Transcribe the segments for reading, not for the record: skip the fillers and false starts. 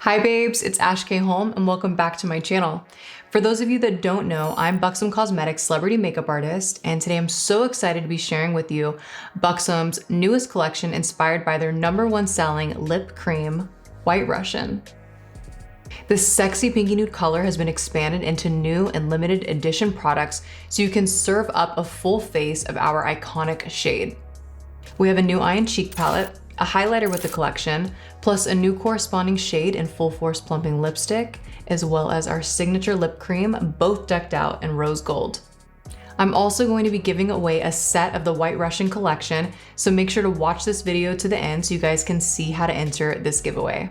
Hi babes, it's ash.kholm and welcome back to my channel. For those of you that don't know, I'm Buxom Cosmetics celebrity makeup artist, and today I'm so excited to be sharing with you Buxom's newest collection inspired by their #1 selling lip cream, White Russian. This sexy pinky nude color has been expanded into new and limited edition products so you can serve up a full face of our iconic shade. We have a new eye and cheek palette, a highlighter with the collection, plus a new corresponding shade in Full Force Plumping lipstick, as well as our signature lip cream, both decked out in rose gold. I'm also going to be giving away a set of the White Russian collection, so make sure to watch this video to the end so you guys can see how to enter this giveaway.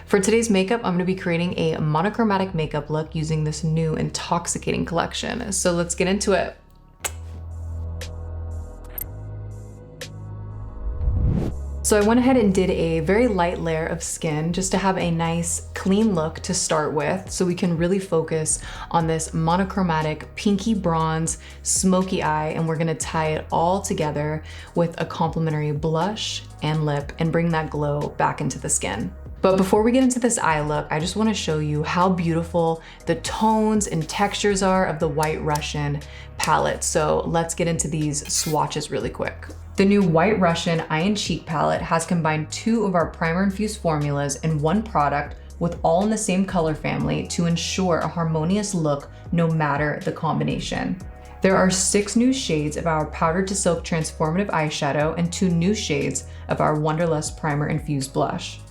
For today's makeup, I'm going to be creating a monochromatic makeup look using this new intoxicating collection. So let's get into it. So I went ahead and did a very light layer of skin just to have a nice clean look to start with, so we can really focus on this monochromatic pinky bronze smoky eye, and we're gonna tie it all together with a complementary blush and lip and bring that glow back into the skin. But before we get into this eye look, I just want to show you how beautiful the tones and textures are of the White Russian palette. So let's get into these swatches really quick. The new White Russian Eye and Cheek palette has combined 2 of our primer-infused formulas in one product with all in the same color family to ensure a harmonious look no matter the combination. There are 6 new shades of our Powder to Silk Transformative Eyeshadow and 2 new shades of our Wonderlust Primer-Infused Blush.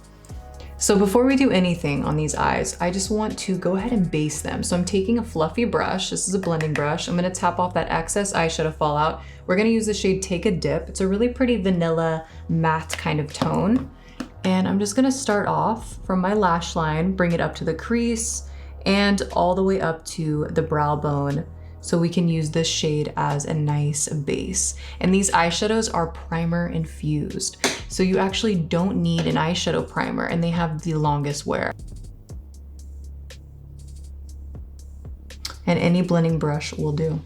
So before we do anything on these eyes, I just want to go ahead and base them. So I'm taking a fluffy brush. This is a blending brush. I'm gonna tap off that excess eyeshadow fallout. We're gonna use the shade Take a Dip. It's a really pretty vanilla matte kind of tone. And I'm just gonna start off from my lash line, bring it up to the crease and all the way up to the brow bone, so we can use this shade as a nice base. And these eyeshadows are primer infused, so you actually don't need an eyeshadow primer, and they have the longest wear. And any blending brush will do.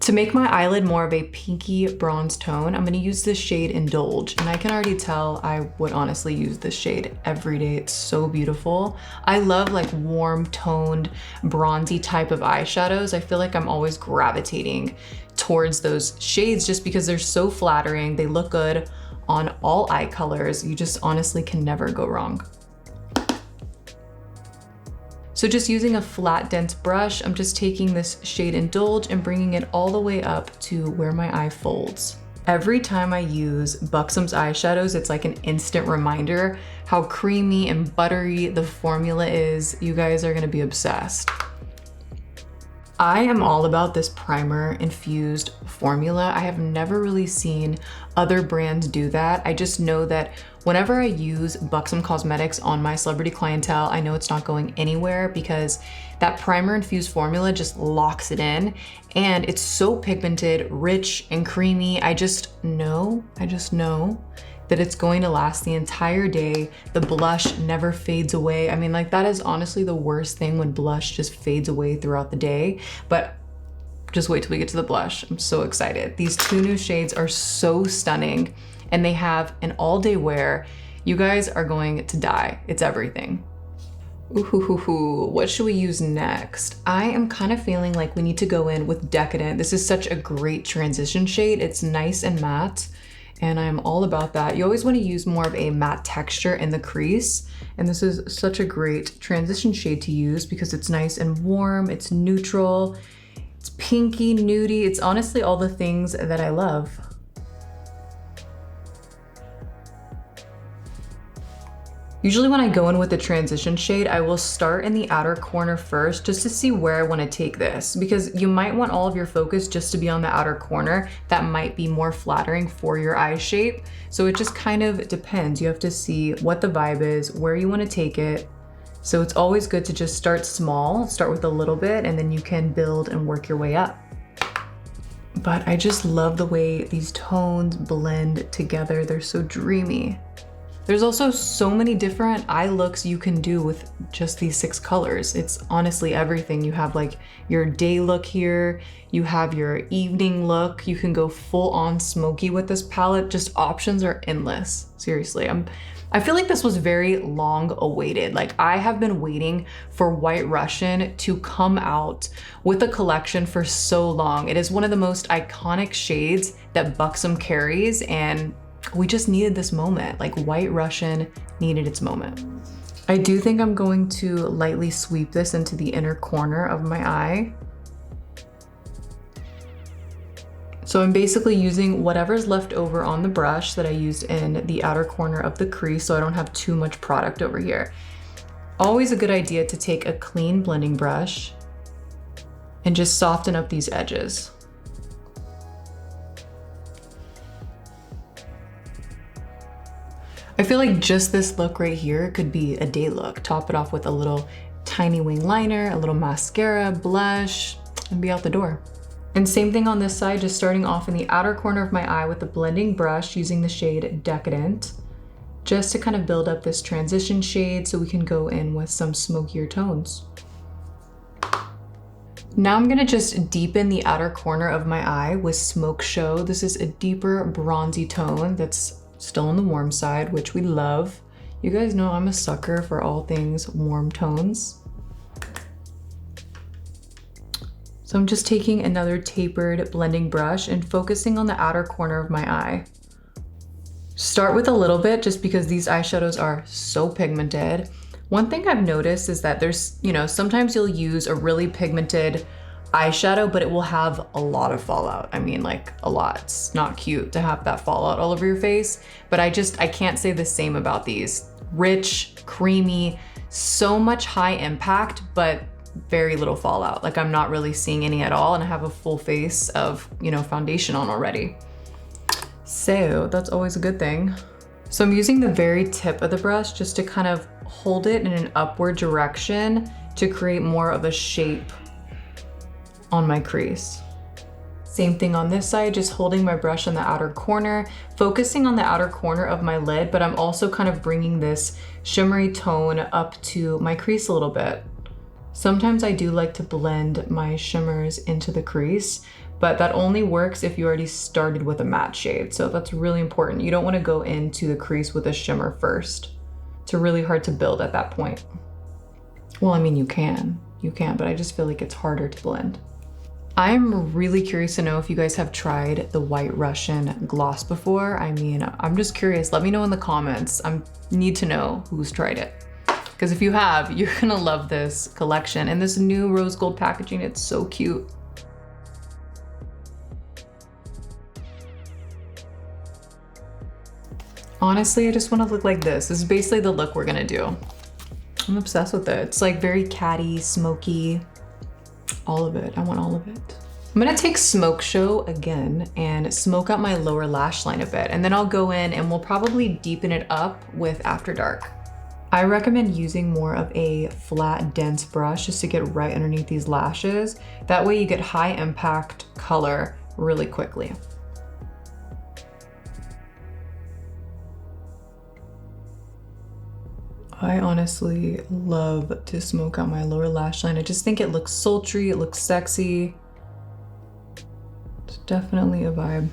To make my eyelid more of a pinky bronze tone, I'm gonna use this shade Indulge, and I can already tell I would honestly use this shade every day. It's so beautiful. I love like warm toned, bronzy type of eyeshadows. I feel like I'm always gravitating towards those shades just because they're so flattering. They look good on all eye colors. You just honestly can never go wrong. So just using a flat, dense brush, I'm just taking this shade Indulge and bringing it all the way up to where my eye folds. Every time I use Buxom's eyeshadows, it's like an instant reminder how creamy and buttery the formula is. You guys are gonna be obsessed. I am all about this primer infused formula. I have never really seen other brands do that. I just know that whenever I use Buxom Cosmetics on my celebrity clientele, I know it's not going anywhere because that primer infused formula just locks it in, and it's so pigmented, rich, and creamy. I just know that it's going to last the entire day. The blush never fades away. I mean, like, that is honestly the worst thing, when blush just fades away throughout the day. But just wait till we get to the blush. I'm so excited. These 2 new shades are so stunning, and they have an all-day wear. You guys are going to die. It's everything. Ooh, what should we use next? I am kind of feeling like we need to go in with Decadent. This is such a great transition shade. It's nice and matte, and I'm all about that. You always want to use more of a matte texture in the crease, and this is such a great transition shade to use because it's nice and warm, it's neutral, it's pinky, nudie. It's honestly all the things that I love. Usually when I go in with the transition shade, I will start in the outer corner first just to see where I want to take this, because you might want all of your focus just to be on the outer corner. That might be more flattering for your eye shape. So it just kind of depends. You have to see what the vibe is, where you want to take it. So it's always good to just start small, start with a little bit, and then you can build and work your way up. But I just love the way these tones blend together. They're so dreamy. There's also so many different eye looks you can do with just these 6 colors. It's honestly everything. You have like your day look here, you have your evening look, you can go full on smoky with this palette. Just options are endless. Seriously, I feel like this was very long awaited. Like I have been waiting for White Russian to come out with a collection for so long. It is one of the most iconic shades that Buxom carries, and we just needed this moment. Like White Russian needed its moment. I do think I'm going to lightly sweep this into the inner corner of my eye. So I'm basically using whatever's left over on the brush that I used in the outer corner of the crease so I don't have too much product over here. Always a good idea to take a clean blending brush and just soften up these edges. I feel like just this look right here could be a day look. Top it off with a little tiny wing liner, a little mascara, blush, and be out the door. And same thing on this side, just starting off in the outer corner of my eye with the blending brush using the shade Decadent, just to kind of build up this transition shade so we can go in with some smokier tones. Now I'm gonna just deepen the outer corner of my eye with Smoke Show. This is a deeper bronzy tone that's still on the warm side, which we love. You guys know I'm a sucker for all things warm tones. So I'm just taking another tapered blending brush and focusing on the outer corner of my eye. Start with a little bit just because these eyeshadows are so pigmented. One thing I've noticed is that there's, sometimes you'll use a really pigmented eyeshadow, but it will have a lot of fallout. I mean, like a lot. It's not cute to have that fallout all over your face, but I can't say the same about these. Rich, creamy, so much high impact, but very little fallout. Like I'm not really seeing any at all, and I have a full face of, foundation on already. So that's always a good thing. So I'm using the very tip of the brush just to kind of hold it in an upward direction to create more of a shape on my crease. Same thing on this side, just holding my brush on the outer corner, focusing on the outer corner of my lid, but I'm also kind of bringing this shimmery tone up to my crease a little bit. Sometimes I do like to blend my shimmers into the crease, but that only works if you already started with a matte shade. So that's really important. You don't want to go into the crease with a shimmer first. It's really hard to build at that point. Well, I mean, you can, but I just feel like it's harder to blend. I'm really curious to know if you guys have tried the White Russian gloss before. I mean, I'm just curious. Let me know in the comments. I need to know who's tried it. Because if you have, you're gonna love this collection. And this new rose gold packaging, it's so cute. Honestly, I just wanna look like this. This is basically the look we're gonna do. I'm obsessed with it. It's like very catty, smoky, all of it. I want all of it. I'm gonna take Smoke Show again and smoke out my lower lash line a bit. And then I'll go in and we'll probably deepen it up with After Dark. I recommend using more of a flat, dense brush just to get right underneath these lashes. That way you get high impact color really quickly. I honestly love to smoke out my lower lash line. I just think it looks sultry, it looks sexy. It's definitely a vibe.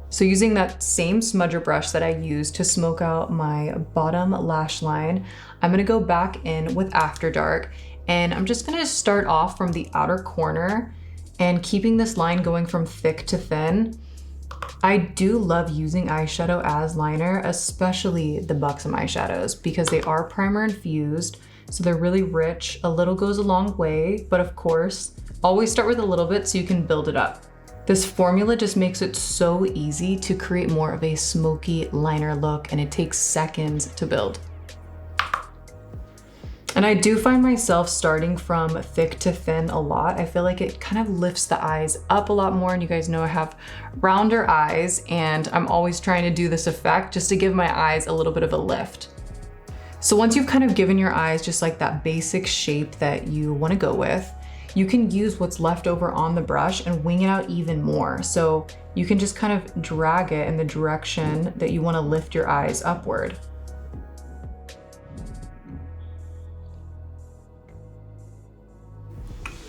So using that same smudger brush that I used to smoke out my bottom lash line, I'm gonna go back in with After Dark, and I'm just gonna start off from the outer corner and keeping this line going from thick to thin. I do love using eyeshadow as liner, especially the Buxom eyeshadows, because they are primer infused, so they're really rich. A little goes a long way, but of course, always start with a little bit so you can build it up. This formula just makes it so easy to create more of a smoky liner look, and it takes seconds to build. And I do find myself starting from thick to thin a lot. I feel like it kind of lifts the eyes up a lot more, and you guys know I have rounder eyes, and I'm always trying to do this effect just to give my eyes a little bit of a lift. So once you've kind of given your eyes just like that basic shape that you want to go with, you can use what's left over on the brush and wing it out even more. So you can just kind of drag it in the direction that you want to lift your eyes upward.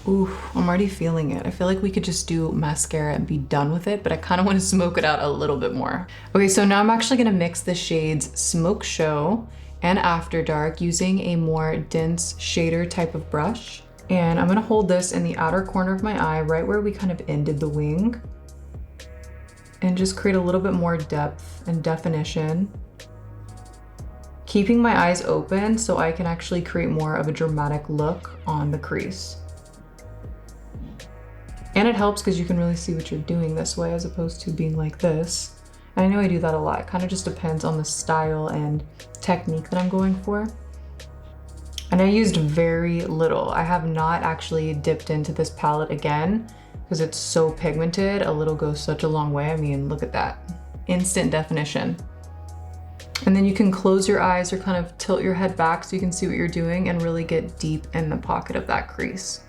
Ooh, I'm already feeling it. I feel like we could just do mascara and be done with it, but I kind of want to smoke it out a little bit more. Okay, so now I'm actually gonna mix the shades Smoke Show and After Dark using a more dense shader type of brush. And I'm gonna hold this in the outer corner of my eye, right where we kind of ended the wing, and just create a little bit more depth and definition, keeping my eyes open so I can actually create more of a dramatic look on the crease. And it helps because you can really see what you're doing this way as opposed to being like this. And I know I do that a lot. It kind of just depends on the style and technique that I'm going for. And I used very little. I have not actually dipped into this palette again because it's so pigmented. A little goes such a long way. I mean, look at that. Instant definition. And then you can close your eyes or kind of tilt your head back so you can see what you're doing and really get deep in the pocket of that crease.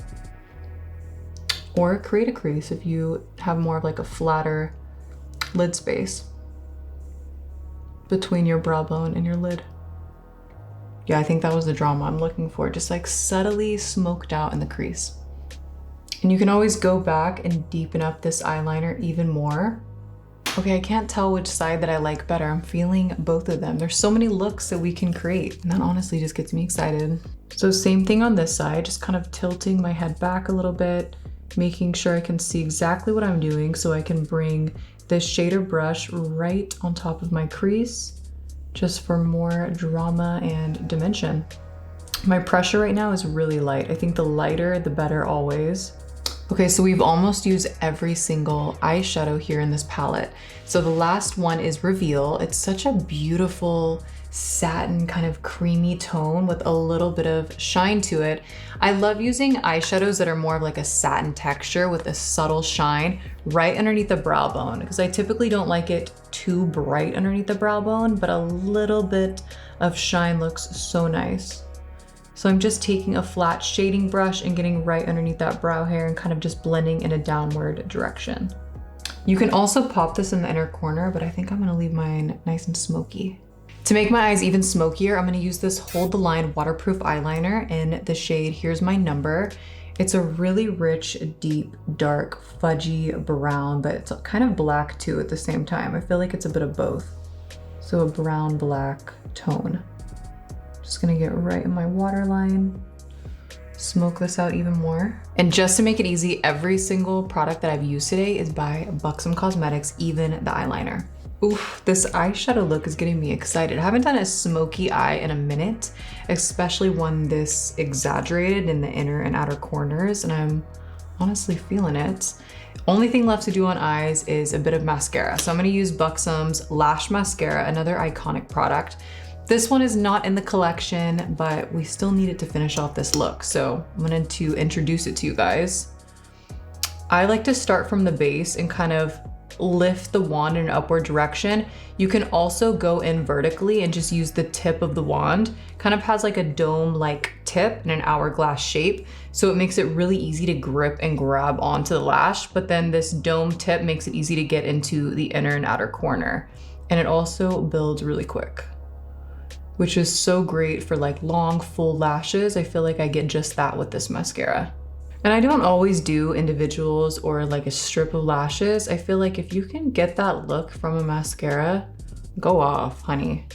Or create a crease if you have more of like a flatter lid space between your brow bone and your lid. Yeah, I think that was the drama I'm looking for, just like subtly smoked out in the crease. And you can always go back and deepen up this eyeliner even more. Okay, I can't tell which side that I like better. I'm feeling both of them. There's so many looks that we can create, and that honestly just gets me excited. So same thing on this side, just kind of tilting my head back a little bit, making sure I can see exactly what I'm doing so I can bring this shader brush right on top of my crease just for more drama and dimension. My pressure right now is really light. I think the lighter, the better always. Okay, so we've almost used every single eyeshadow here in this palette. So the last one is Reveal. It's such a beautiful satin kind of creamy tone with a little bit of shine to it. I love using eyeshadows that are more of like a satin texture with a subtle shine right underneath the brow bone, because I typically don't like it too bright underneath the brow bone, but a little bit of shine looks so nice. So I'm just taking a flat shading brush and getting right underneath that brow hair and kind of just blending in a downward direction. You can also pop this in the inner corner, but I think I'm gonna leave mine nice and smoky. To make my eyes even smokier, I'm gonna use this Hold the Line waterproof eyeliner in the shade Here's My Number. It's a really rich, deep, dark, fudgy brown, but it's kind of black too at the same time. I feel like it's a bit of both. So a brown black tone. Just gonna get right in my waterline, smoke this out even more. And just to make it easy, every single product that I've used today is by Buxom Cosmetics, even the eyeliner. Oof, this eyeshadow look is getting me excited. I haven't done a smoky eye in a minute, especially one this exaggerated in the inner and outer corners, and I'm honestly feeling it. Only thing left to do on eyes is a bit of mascara. So I'm gonna use Buxom's Lash Mascara, another iconic product. This one is not in the collection, but we still need it to finish off this look. So I'm going to introduce it to you guys. I like to start from the base and kind of lift the wand in an upward direction. You can also go in vertically and just use the tip of the wand. Kind of has like a dome-like tip and an hourglass shape. So it makes it really easy to grip and grab onto the lash, but then this dome tip makes it easy to get into the inner and outer corner. And it also builds really quick, which is so great for like long, full lashes. I feel like I get just that with this mascara. And I don't always do individuals or like a strip of lashes. I feel like if you can get that look from a mascara, go off, honey.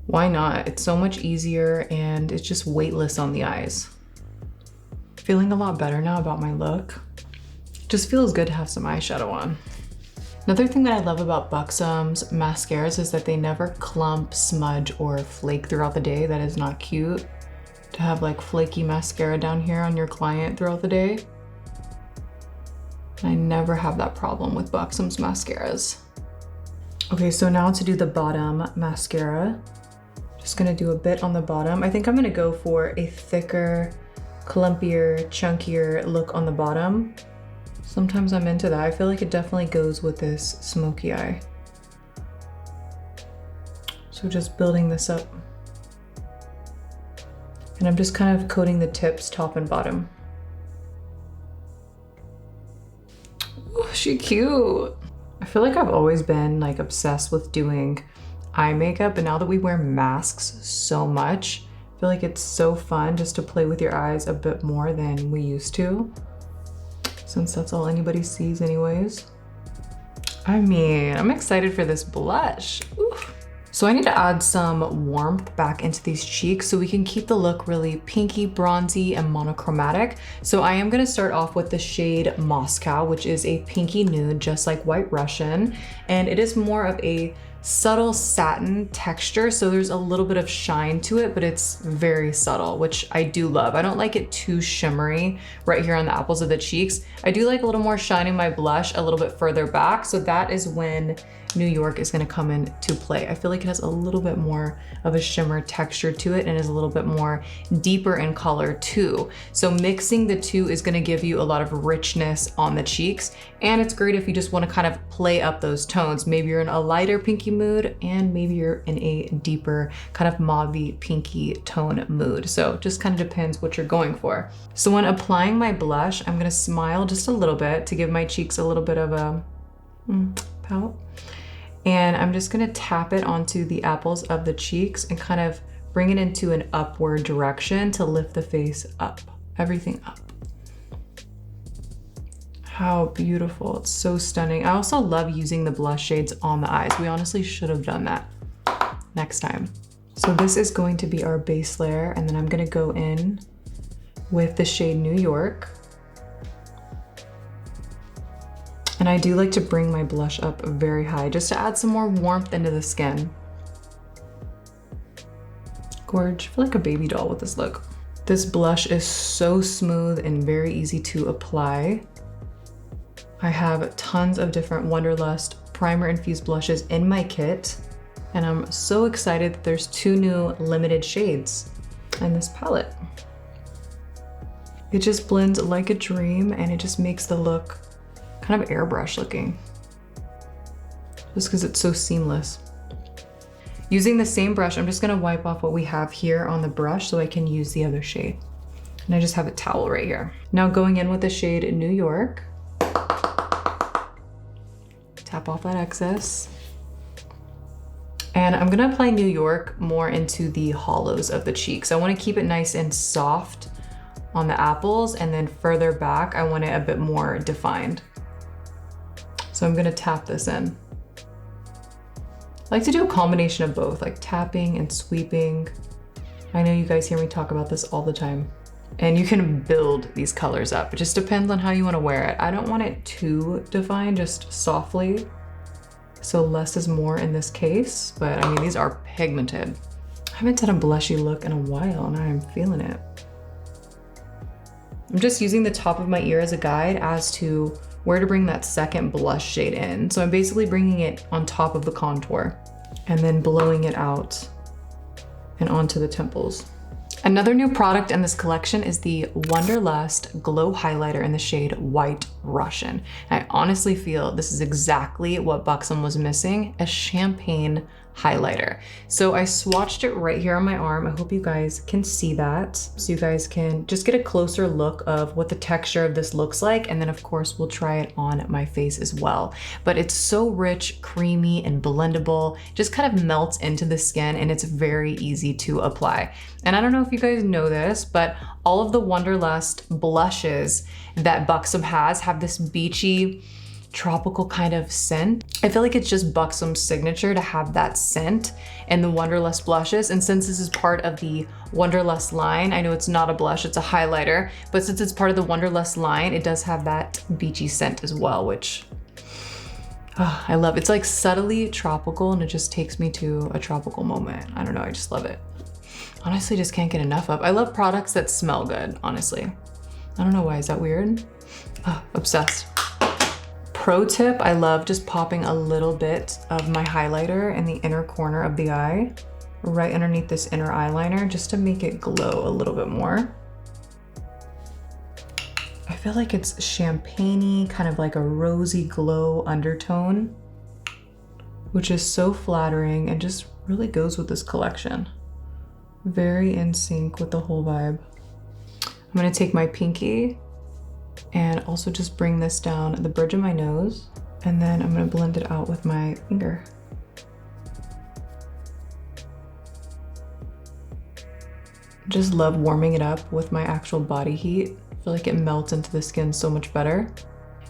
Why not? It's so much easier and it's just weightless on the eyes. Feeling a lot better now about my look. Just feels good to have some eyeshadow on. Another thing that I love about Buxom's mascaras is that they never clump, smudge, or flake throughout the day. That is not cute to have like flaky mascara down here on your client throughout the day. I never have that problem with Buxom's mascaras. Okay, so now to do the bottom mascara. Just gonna do a bit on the bottom. I think I'm gonna go for a thicker, clumpier, chunkier look on the bottom. Sometimes I'm into that. I feel like it definitely goes with this smoky eye. So just building this up. And I'm just kind of coating the tips, top and bottom. Oh, she cute. I feel like I've always been like obsessed with doing eye makeup, and now that we wear masks so much, I feel like it's so fun just to play with your eyes a bit more than we used to, since that's all anybody sees anyways. I mean, I'm excited for this blush. Oof. So I need to add some warmth back into these cheeks so we can keep the look really pinky, bronzy, and monochromatic. So I am gonna start off with the shade Moscow, which is a pinky nude, just like White Russian. And it is more of a subtle satin texture, so there's a little bit of shine to it, but it's very subtle, which I do love. I don't like it too shimmery right here on the apples of the cheeks. I do like a little more shine in my blush a little bit further back, so that is when New York is gonna come into play. I feel like it has a little bit more of a shimmer texture to it and is a little bit more deeper in color too. So mixing the two is gonna give you a lot of richness on the cheeks, and it's great if you just wanna kind of play up those tones. Maybe you're in a lighter pinky mood and maybe you're in a deeper kind of mauvey pinky tone mood. So just kind of depends what you're going for. So when applying my blush, I'm gonna smile just a little bit to give my cheeks a little bit of a pout. And I'm just gonna tap it onto the apples of the cheeks and kind of bring it into an upward direction to lift the face up, everything up. How beautiful, it's so stunning. I also love using the blush shades on the eyes. We honestly should have done that next time. So this is going to be our base layer, and then I'm gonna go in with the shade New York. And I do like to bring my blush up very high just to add some more warmth into the skin. Gorge, I feel like a baby doll with this look. This blush is so smooth and very easy to apply. I have tons of different Wonderlust primer infused blushes in my kit, and I'm so excited that there's 2 new limited shades in this palette. It just blends like a dream, and it just makes the look kind of airbrush looking, just because it's so seamless. Using the same brush, I'm just gonna wipe off what we have here on the brush so I can use the other shade. And I just have a towel right here. Now going in with the shade New York, tap off that excess. And I'm gonna apply New York more into the hollows of the cheeks. I wanna keep it nice and soft on the apples, and then further back, I want it a bit more defined. So I'm gonna tap this in. I like to do a combination of both, like tapping and sweeping. I know you guys hear me talk about this all the time. And you can build these colors up. It just depends on how you wanna wear it. I don't want it too defined, just softly. So less is more in this case, but I mean, these are pigmented. I haven't done a blushy look in a while and I'm feeling it. I'm just using the top of my ear as a guide as to where to bring that second blush shade in. So I'm basically bringing it on top of the contour and then blowing it out and onto the temples. Another new product in this collection is the Wonderlust Glow Highlighter in the shade White Russian. I honestly feel this is exactly what Buxom was missing, a champagne highlighter. So I swatched it right here on my arm. I hope you guys can see that. So you guys can just get a closer look of what the texture of this looks like. And then of course, we'll try it on my face as well. But it's so rich, creamy, and blendable. Just kind of melts into the skin and it's very easy to apply. And I don't know if you guys know this, but all of the Wonderlust blushes that Buxom has have this beachy, tropical kind of scent. I feel like it's just Buxom's signature to have that scent in the Wonderlust blushes. And since this is part of the Wonderlust line, I know it's not a blush, it's a highlighter, but since it's part of the Wonderlust line, it does have that beachy scent as well, which I love. It's like subtly tropical and it just takes me to a tropical moment. I don't know, I just love it. Honestly, just can't get enough of. I love products that smell good, honestly. I don't know why, is that weird? Obsessed. Pro tip, I love just popping a little bit of my highlighter in the inner corner of the eye, right underneath this inner eyeliner, just to make it glow a little bit more. I feel like it's champagne-y, kind of like a rosy glow undertone, which is so flattering and just really goes with this collection. Very in sync with the whole vibe. I'm gonna take my pinky and also just bring this down the bridge of my nose, and then I'm gonna blend it out with my finger. Just love warming it up with my actual body heat. I feel like it melts into the skin so much better.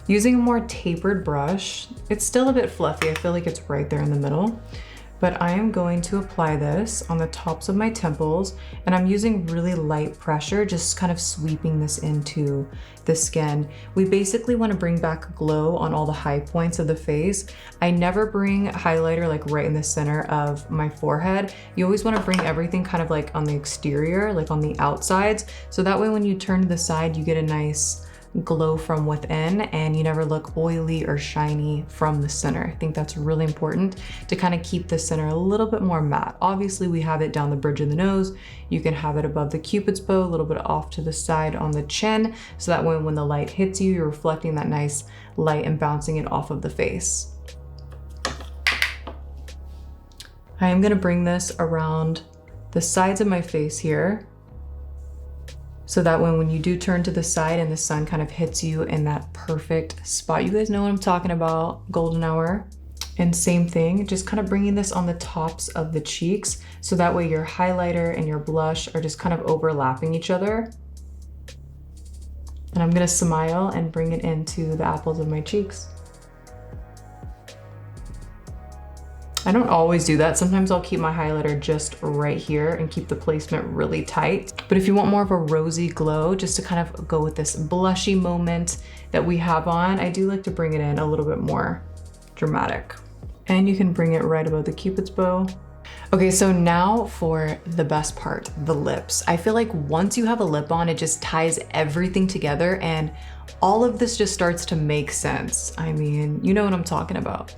Using a more tapered brush, it's still a bit fluffy. I feel like it's right there in the middle. But I am going to apply this on the tops of my temples, and I'm using really light pressure, just kind of sweeping this into the skin. We basically want to bring back glow on all the high points of the face. I never bring highlighter like right in the center of my forehead. You always want to bring everything kind of like on the exterior, like on the outsides. So that way when you turn to the side, you get a nice glow from within and you never look oily or shiny from the center. I think that's really important to kind of keep the center a little bit more matte. Obviously we have it down the bridge of the nose. You can have it above the cupid's bow, a little bit off to the side on the chin, so that way when the light hits you, you're reflecting that nice light and bouncing it off of the face. I am gonna bring this around the sides of my face here, so that when you do turn to the side and the sun kind of hits you in that perfect spot. You guys know what I'm talking about, golden hour. And same thing, just kind of bringing this on the tops of the cheeks, so that way your highlighter and your blush are just kind of overlapping each other. And I'm gonna smile and bring it into the apples of my cheeks. I don't always do that. Sometimes I'll keep my highlighter just right here and keep the placement really tight. But if you want more of a rosy glow, just to kind of go with this blushy moment that we have on, I do like to bring it in a little bit more dramatic. And you can bring it right above the cupid's bow. Okay, so now for the best part, the lips. I feel like once you have a lip on, it just ties everything together and all of this just starts to make sense. I mean, you know what I'm talking about.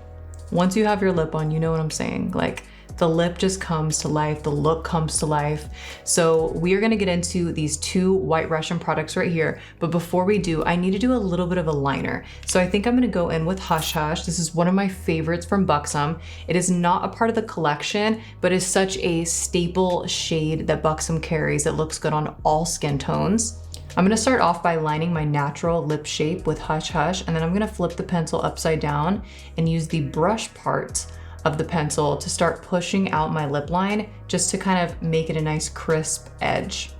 Once you have your lip on, you know what I'm saying. Like the lip just comes to life, the look comes to life. So we are gonna get into these two White Russian products right here. But before we do, I need to do a little bit of a liner. So I think I'm gonna go in with Hush Hush. This is one of my favorites from Buxom. It is not a part of the collection, but is such a staple shade that Buxom carries that looks good on all skin tones. I'm gonna start off by lining my natural lip shape with Hush Hush, and then I'm gonna flip the pencil upside down and use the brush part of the pencil to start pushing out my lip line, just to kind of make it a nice crisp edge.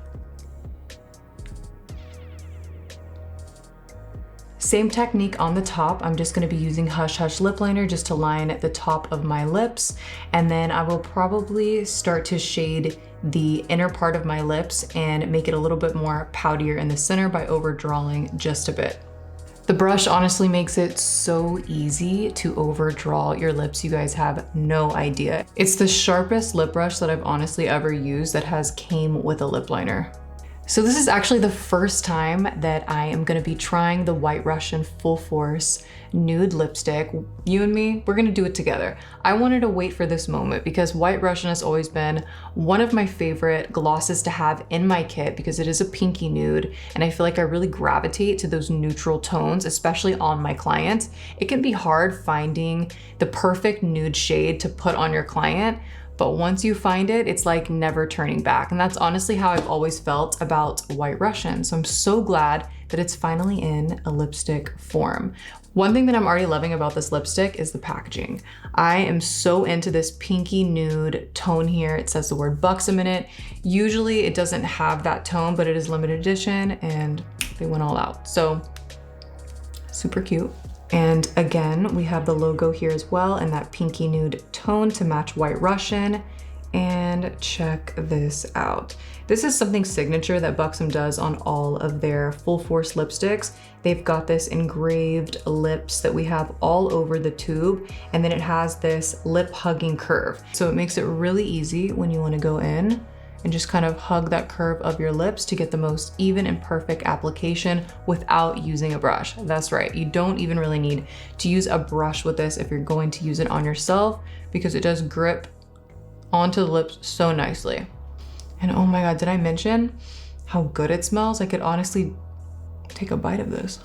Same technique on the top. I'm just gonna be using Hush Hush lip liner just to line the top of my lips. And then I will probably start to shade the inner part of my lips and make it a little bit more poutier in the center by overdrawing just a bit. The brush honestly makes it so easy to overdraw your lips. You guys have no idea. It's the sharpest lip brush that I've honestly ever used that has came with a lip liner. So this is actually the first time that I am gonna be trying the White Russian Full Force nude lipstick. You and me, we're gonna do it together. I wanted to wait for this moment because White Russian has always been one of my favorite glosses to have in my kit because it is a pinky nude, and I feel like I really gravitate to those neutral tones, especially on my clients. It can be hard finding the perfect nude shade to put on your client, but once you find it, it's like never turning back. And that's honestly how I've always felt about White Russian. So I'm so glad that it's finally in a lipstick form. One thing that I'm already loving about this lipstick is the packaging. I am so into this pinky nude tone here. It says the word Buxom in it. Usually it doesn't have that tone, but it is limited edition and they went all out. So super cute. And again, we have the logo here as well in that pinky nude tone to match White Russian. And check this out. This is something signature that Buxom does on all of their Full Force lipsticks. They've got this engraved lips that we have all over the tube, and then it has this lip hugging curve. So it makes it really easy when you want to go in and just kind of hug that curve of your lips to get the most even and perfect application without using a brush. That's right, you don't even really need to use a brush with this if you're going to use it on yourself, because it does grip onto the lips so nicely. And oh my God, did I mention how good it smells? I could honestly take a bite of this.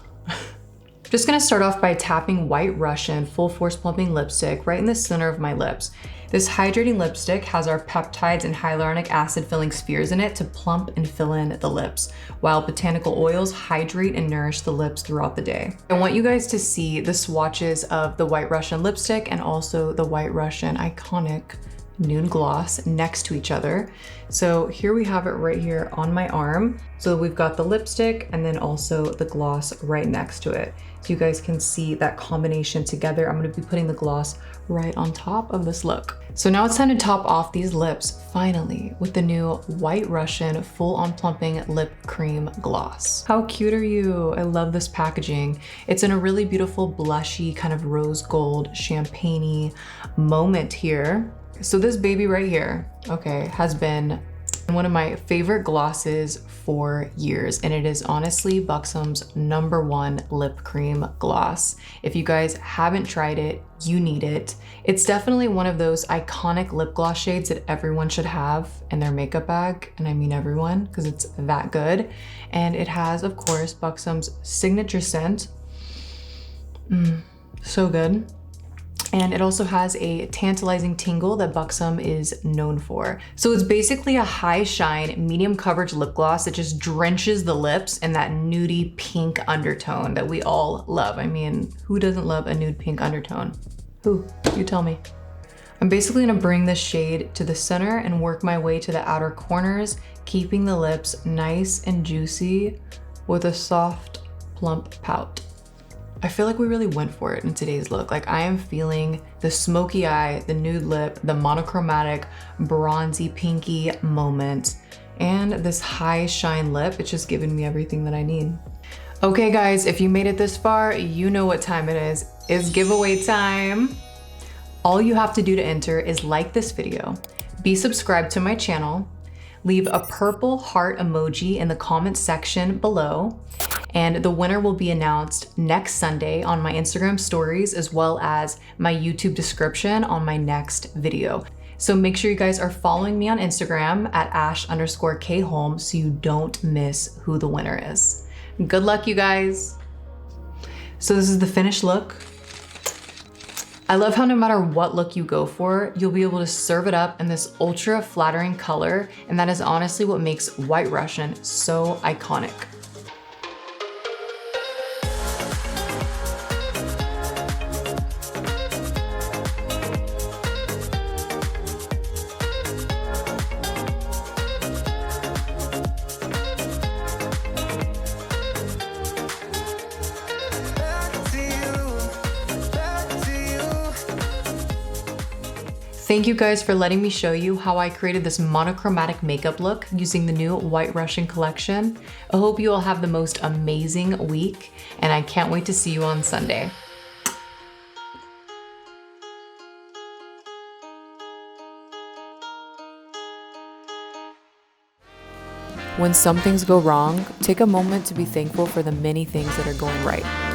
Just gonna start off by tapping White Russian Full Force Plumping Lipstick right in the center of my lips. This hydrating lipstick has our peptides and hyaluronic acid filling spheres in it to plump and fill in the lips, while botanical oils hydrate and nourish the lips throughout the day. I want you guys to see the swatches of the White Russian lipstick and also the White Russian iconic nude gloss next to each other. So here we have it right here on my arm. So we've got the lipstick and then also the gloss right next to it. So you guys can see that combination together. I'm gonna be putting the gloss right on top of this look. So now it's time to top off these lips, finally, with the new White Russian Full-On Plumping Lip Cream Gloss. How cute are you? I love this packaging. It's in a really beautiful blushy kind of rose gold champagne-y moment here. So this baby right here, okay, has been one of my favorite glosses for years, and it is honestly Buxom's #1 lip cream gloss. If you guys haven't tried it, you need it. It's definitely one of those iconic lip gloss shades that everyone should have in their makeup bag, and I mean everyone, because it's that good. And it has, of course, Buxom's signature scent. So good. And it also has a tantalizing tingle that Buxom is known for. So it's basically a high shine, medium coverage lip gloss that just drenches the lips in that nudie pink undertone that we all love. I mean, who doesn't love a nude pink undertone? Who? You tell me. I'm basically gonna bring this shade to the center and work my way to the outer corners, keeping the lips nice and juicy with a soft, plump pout. I feel like we really went for it in today's look. Like, I am feeling the smoky eye, the nude lip, the monochromatic, bronzy, pinky moment, and this high shine lip. It's just giving me everything that I need. Okay guys, if you made it this far, you know what time it is. It's giveaway time. All you have to do to enter is like this video, be subscribed to my channel, leave a purple heart emoji in the comment section below, and the winner will be announced next Sunday on my Instagram stories, as well as my YouTube description on my next video. So make sure you guys are following me on Instagram at ash_kholm so you don't miss who the winner is. Good luck, you guys. So this is the finished look. I love how no matter what look you go for, you'll be able to serve it up in this ultra flattering color, and that is honestly what makes White Russian so iconic. Thank you guys for letting me show you how I created this monochromatic makeup look using the new White Russian collection. I hope you all have the most amazing week, and I can't wait to see you on Sunday. When some things go wrong, take a moment to be thankful for the many things that are going right.